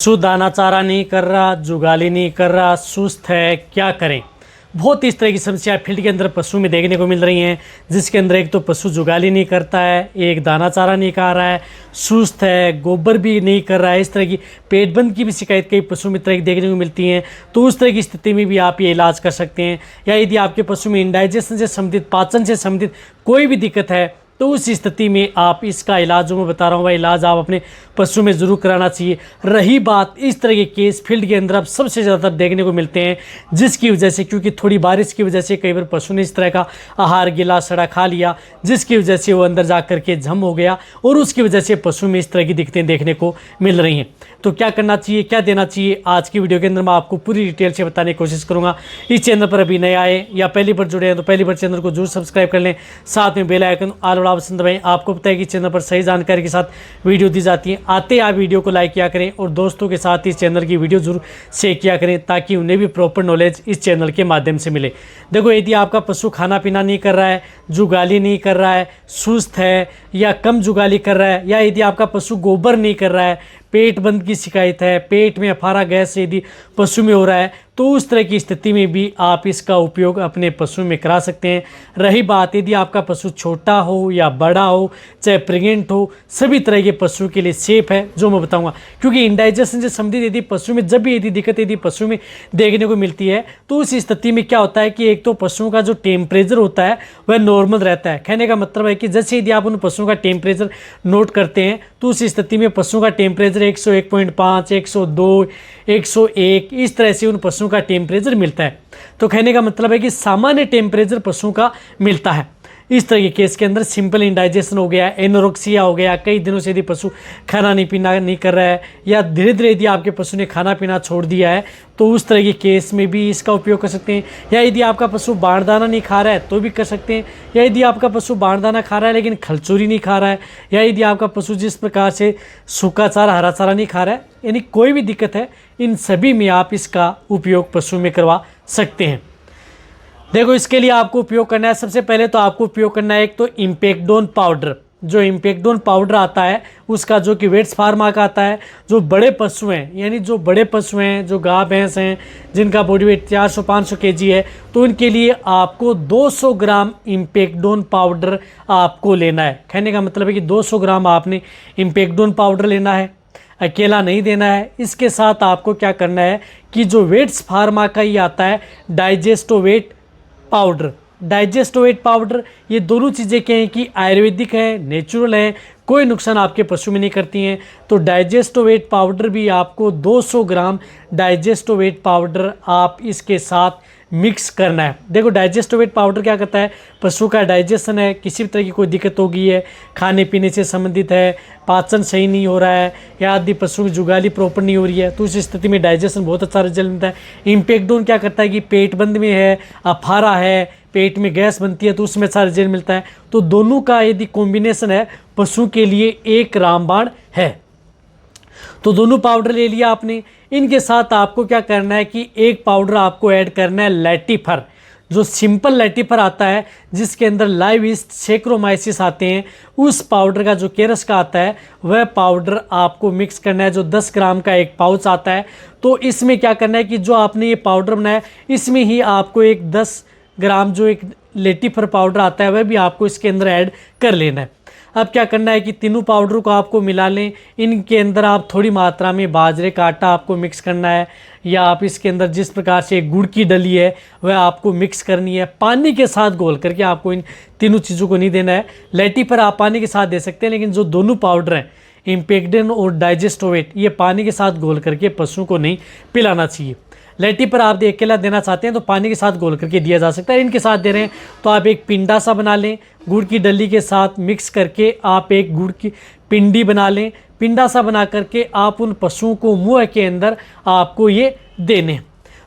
पशु दाना चारा नहीं कर रहा, जुगाली नहीं कर रहा, सुस्त है, क्या करें। बहुत इस तरह की समस्या फील्ड के अंदर पशु में देखने को मिल रही हैं, जिसके अंदर एक तो पशु जुगाली नहीं करता है, एक दाना चारा नहीं खा रहा है, सुस्त है, गोबर भी नहीं कर रहा है। इस तरह की पेटबंद की भी शिकायत कई पशु में तरह की देखने को मिलती हैं। तो उस तरह की स्थिति में भी आप ये इलाज कर सकते हैं। या यदि आपके पशु में इंडाइजेशन से संबंधित, पाचन से संबंधित कोई भी दिक्कत है, तो उस स्थिति में आप इसका इलाज जो मैं बता रहा हूँ वह इलाज आप अपने पशु में ज़रूर कराना चाहिए। रही बात इस तरह के केस फील्ड के अंदर अब सबसे ज़्यादा देखने को मिलते हैं, जिसकी वजह से, क्योंकि थोड़ी बारिश की वजह से कई बार पशु ने इस तरह का आहार गिला सड़ा खा लिया, जिसकी वजह से वो अंदर जा कर के जम हो गया और उसकी वजह से पशु में इस तरह की दिक्कतें देखने को मिल रही हैं। तो क्या करना चाहिए, क्या देना चाहिए, आज की वीडियो के अंदर मैं आपको पूरी डिटेल से बताने की कोशिश करूँगा। इस चैनल पर अभी नए आए या पहली बार जुड़े हैं तो पहली बार चैनल को जरूर सब्सक्राइब कर लें, साथ में बेल आइकन ऑल ऑप्शन दबाएं। आपको पता है कि चैनल पर सही जानकारी के साथ वीडियो दी जाती है। आते ही आप वीडियो को लाइक किया करें और दोस्तों के साथ इस चैनल की वीडियो जरूर शेयर किया करें, ताकि उन्हें भी प्रॉपर नॉलेज इस चैनल के माध्यम से मिले। देखो, यदि आपका पशु खाना पीना नहीं कर रहा है, जुगाली नहीं कर रहा है, सुस्त है या कम जुगाली कर रहा है, या यदि आपका पशु गोबर नहीं कर रहा है, पेट बंद की शिकायत है, पेट में अफारा गैस यदि पशु में हो रहा है, तो उस तरह की स्थिति में भी आप इसका उपयोग अपने पशु में करा सकते हैं। रही बात यदि आपका पशु छोटा हो या बड़ा हो, चाहे प्रेग्नेंट हो, सभी तरह के पशु के लिए सेफ है जो मैं बताऊंगा। क्योंकि इंडाइजेशन से संबंधित यदि पशु में जब भी यदि दिक्कत यदि पशु में देखने को मिलती है, तो उस स्थिति में क्या होता है कि एक तो पशुओं का जो टेम्परेचर होता है वह नॉर्मल रहता है। कहने का मतलब है कि जैसे यदि आप उन पशुओं का टेम्परेचर नोट करते हैं, तो उस स्थिति में पशुओं का टेम्परेचर 101.5, 102, 101 इस तरह से उन पशुओं का टेम्परेचर मिलता है। तो कहने का मतलब है कि सामान्य टेम्परेचर पशुओं का मिलता है। इस तरह के केस के अंदर सिंपल इंडाइजेशन हो गया, एनोरेक्सिया हो गया, कई दिनों से यदि पशु खाना नहीं पीना नहीं कर रहा है, या धीरे धीरे यदि आपके पशु ने खाना पीना छोड़ दिया है, तो उस तरह के केस में भी इसका उपयोग कर सकते हैं। या यदि आपका पशु बारदाना नहीं खा रहा है तो भी कर सकते हैं। या यदि आपका पशु बारदाना खा रहा है लेकिन खलचूरी नहीं खा रहा है, या यदि आपका पशु जिस प्रकार से सूखा चारा हरा चारा नहीं खा रहा है, यानी कोई भी दिक्कत है, इन सभी में आप इसका उपयोग पशु में करवा सकते हैं। देखो, इसके लिए आपको उपयोग करना है, सबसे पहले तो आपको उपयोग करना है एक तो इम्पेक्डोन पाउडर। जो इम्पेक्डोन पाउडर आता है उसका, जो कि वेट्स फार्मा का आता है, जो बड़े पशु हैं, यानी जो बड़े पशु हैं, जो गाय भैंस हैं, जिनका बॉडी वेट 400-500 kg है, तो उनके लिए आपको 200 ग्राम इम्पेक्डोन पाउडर आपको लेना है। कहने का मतलब है कि 200 ग्राम आपने इम्पेक्डोन पाउडर लेना है, अकेला नहीं देना है। इसके साथ आपको क्या करना है कि जो वेट्स फार्मा का ही आता है डाइजेस्टोवेट पाउडर, डाइजेस्टोवेट पाउडर, ये दोनों चीज़ें क्या हैं कि आयुर्वेदिक है, नेचुरल है, कोई नुकसान आपके पशु में नहीं करती हैं। तो डाइजेस्टोवेट पाउडर भी आपको 200 ग्राम डाइजेस्टोवेट पाउडर आप इसके साथ मिक्स करना है। देखो, डाइजेस्टोवेट पाउडर क्या करता है, पशु का डाइजेशन है, किसी भी तरह की कोई दिक्कत हो गई है, खाने पीने से संबंधित है, पाचन सही नहीं हो रहा है, या आदि पशु की जुगाली प्रॉपर नहीं हो रही है, तो उस स्थिति में डाइजेशन बहुत अच्छा रिजल्ट मिलता है। इम्पेक्डोन क्या करता है कि पेट बंद में है, अफारा है, पेट में गैस बनती है, तो उसमें अच्छा रिजल्ट मिलता है। तो दोनों का यदि कॉम्बिनेशन है, पशु के लिए एक रामबाण है। तो दोनों पाउडर ले लिया आपने। इनके साथ आपको क्या करना है कि एक पाउडर आपको ऐड करना है लैटिफर, जो सिंपल लैटिफर आता है, जिसके अंदर लाइव ईस्ट सैक्रोमाइसिस आते हैं, उस पाउडर का जो केरस का आता है वह पाउडर आपको मिक्स करना है, जो 10 ग्राम का एक पाउच आता है। तो इसमें क्या करना है कि जो आपने ये पाउडर बनाया, इसमें ही आपको एक 10 ग्राम जो एक लैटिफर पाउडर आता है वह भी आपको इसके अंदर ऐड कर लेना है। अब क्या करना है कि तीनों पाउडर को आपको मिला लें। इनके अंदर आप थोड़ी मात्रा में बाजरे का आटा आपको मिक्स करना है, या आप इसके अंदर जिस प्रकार से गुड़ की डली है वह आपको मिक्स करनी है। पानी के साथ घोल करके आपको इन तीनों चीज़ों को नहीं देना है। लैटिफर आप पानी के साथ दे सकते हैं, लेकिन जो दोनों पाउडर हैं, इम्पेक्डोन और डाइजेस्टोवेट, ये पानी के साथ घोल करके पशु को नहीं पिलाना चाहिए। लैटिफर आप अकेला देना चाहते हैं तो पानी के साथ घोल करके दिया जा सकता है। इनके साथ दे रहे हैं तो आप एक पिंडा सा बना लें, गुड़ की डली के साथ मिक्स करके आप एक गुड़ की पिंडी बना लें। पिंडा सा बना करके आप उन पशुओं को मुंह के अंदर आपको ये देने।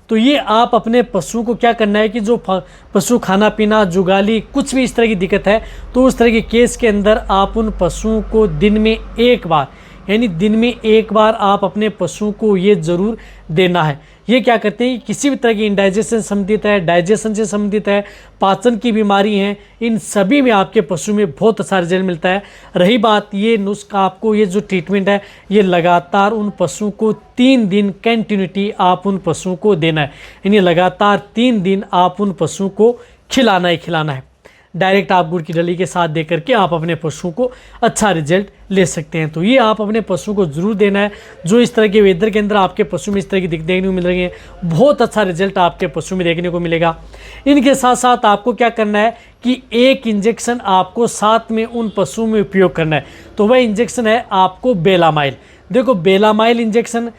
तो ये आप अपने पशु को क्या करना है कि जो पशु खाना पीना, जुगाली, कुछ भी इस तरह की दिक्कत है, तो उस तरह के केस के अंदर आप उन पशुओं को दिन में एक बार यानी दिन में एक बार आप अपने पशुओं को ये ज़रूर देना है। ये क्या करते हैं कि किसी भी तरह की इंडाइजेशन से संबंधित है, डाइजेशन से संबंधित है, पाचन की बीमारी है, इन सभी में आपके पशु में बहुत अच्छा रिजल्ट मिलता है। रही बात ये नुस्खा, आपको ये जो ट्रीटमेंट है ये लगातार उन पशुओं को 3 दिन कंटिन्यूटी आप उन पशुओं को देना है, यानी लगातार 3 दिन आप उन पशुओं को खिलाना ही खिलाना है। डायरेक्ट आप गुड़ की डली के साथ दे करके आप अपने पशुओं को अच्छा रिजल्ट ले सकते हैं। तो ये आप अपने पशुओं को जरूर देना है। जो इस तरह के वेदर के अंदर आपके पशु में इस तरह की दिक्कत देखने को मिल रही है, बहुत अच्छा रिजल्ट आपके पशु में देखने को मिलेगा। इनके साथ साथ आपको क्या करना है कि एक इंजेक्शन आपको साथ में उन पशुओं में उपयोग करना है। तो वह इंजेक्शन है आपको बेलामाइल। देखो, बेलामाइल इंजेक्शन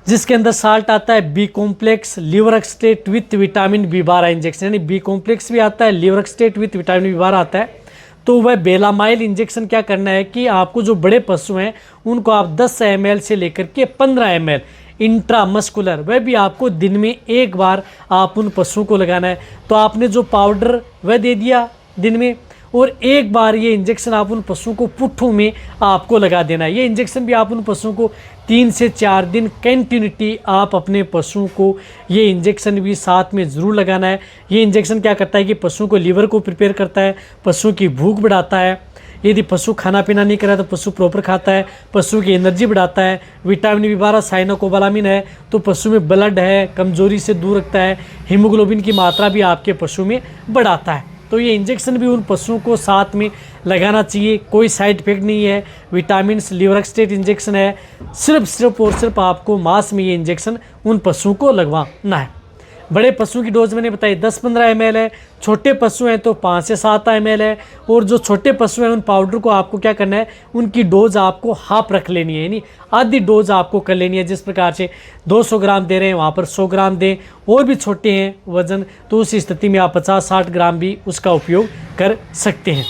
जिसके अंदर साल्ट आता है, बी कॉम्प्लेक्स, लीवरक्सटेट विथ विटामिन बी12 इंजेक्शन, यानी बी कॉम्प्लेक्स भी आता है, लीवरक्सटेट विथ विटामिन बी12 आता है। तो वह बेलामाइल इंजेक्शन क्या करना है कि आपको जो बड़े पशु हैं उनको आप 10 ml से लेकर के 15 ml इंट्रामस्कुलर, वह भी आपको दिन में एक बार आप उन पशुओं को लगाना है। तो आपने जो पाउडर वह दे दिया दिन में, और एक बार ये इंजेक्शन आप उन पशुओं को पुट्ठों में आपको लगा देना है। ये इंजेक्शन भी आप उन पशुओं को 3 से 4 दिन कंटिन्यूटी आप अपने पशुओं को ये इंजेक्शन भी साथ में ज़रूर लगाना है। ये इंजेक्शन क्या करता है कि पशुओं को लीवर को प्रिपेयर करता है, पशुओं की भूख बढ़ाता है। यदि पशु खाना पीना नहीं कर रहा तो पशु प्रॉपर खाता है, पशु की एनर्जी बढ़ाता है। विटामिन बी12 साइनोकोबालामिन है तो पशु में ब्लड है, कमजोरी से दूर रखता है। हीमोग्लोबिन की मात्रा भी आपके पशु में बढ़ाता है। तो ये इंजेक्शन भी उन पशुओं को साथ में लगाना चाहिए, कोई साइड इफेक्ट नहीं है। विटामिन लीवरक्सटेट इंजेक्शन है, सिर्फ और सिर्फ आपको मास में ये इंजेक्शन उन पशुओं को लगवाना है। बड़े पशुओं की डोज मैंने बताई 10-15 ml है, छोटे पशु हैं तो 5 से 7 ml है। और जो छोटे पशु हैं उन पाउडर को आपको क्या करना है, उनकी डोज आपको हाफ रख लेनी है, यानी आधी डोज आपको कर लेनी है। जिस प्रकार से 200 ग्राम दे रहे हैं वहाँ पर 100 ग्राम दें, और भी छोटे हैं वज़न तो उस स्थिति में आप 50-60 ग्राम भी उसका उपयोग कर सकते हैं।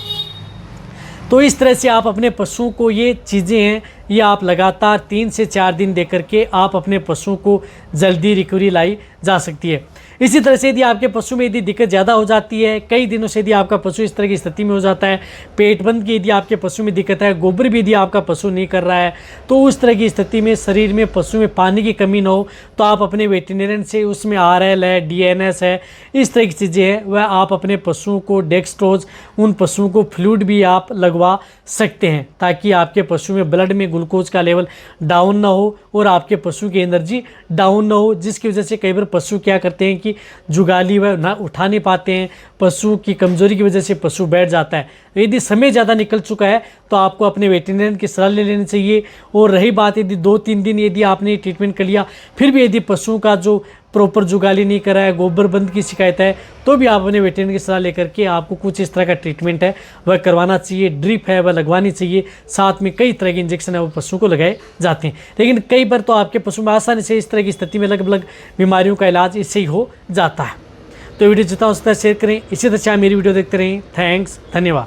तो इस तरह से आप अपने पशुओं को ये चीज़ें हैं ये आप लगातार 3 से 4 दिन दे करके आप अपने पशुओं को जल्दी रिकवरी लाई जा सकती है। इसी तरह से यदि आपके पशु में यदि दिक्कत ज़्यादा हो जाती है, कई दिनों से यदि आपका पशु इस तरह की स्थिति में हो जाता है, पेट बंद की यदि आपके पशु में दिक्कत है, गोबर भी यदि आपका पशु नहीं कर रहा है, तो उस तरह की स्थिति में शरीर में पशु में पानी की कमी ना हो तो आप अपने वेटरनरियन से उसमें RL है, DNS है, इस तरह की चीज़ें हैं वह आप अपने पशुओं को डेक्सट्रोज, उन पशुओं को फ्लूइड भी आप लगवा सकते हैं ताकि आपके पशु में ब्लड में ग्लूकोज का लेवल डाउन ना हो और आपके पशु की एनर्जी डाउन ना हो, जिसकी वजह से कई बार पशु क्या करते हैं कि जुगाली वह ना उठा नहीं पाते हैं, पशु की कमजोरी की वजह से पशु बैठ जाता है। यदि समय ज़्यादा निकल चुका है तो आपको अपने वेटरनरियन की सलाह ले लेनी चाहिए। और रही बात यदि 2-3 दिन यदि आपने ट्रीटमेंट कर लिया फिर भी यदि पशुओं का जो प्रॉपर जुगाली नहीं करा है, गोबर बंद की शिकायत है, तो भी आप अपने वेटरनरी की सलाह लेकर के आपको कुछ इस तरह का ट्रीटमेंट है वह करवाना चाहिए। ड्रिप है वह लगवानी चाहिए, साथ में कई तरह के इंजेक्शन है वो पशुओं को लगाए जाते हैं। लेकिन कई बार तो आपके पशु में आसानी से इस तरह की स्थिति में अलग अलग बीमारियों का इलाज इससे ही हो जाता है। तो वीडियो जितना हो सकता है शेयर करें। इसी तरह से आप मेरी वीडियो देखते रहें। थैंक्स, धन्यवाद।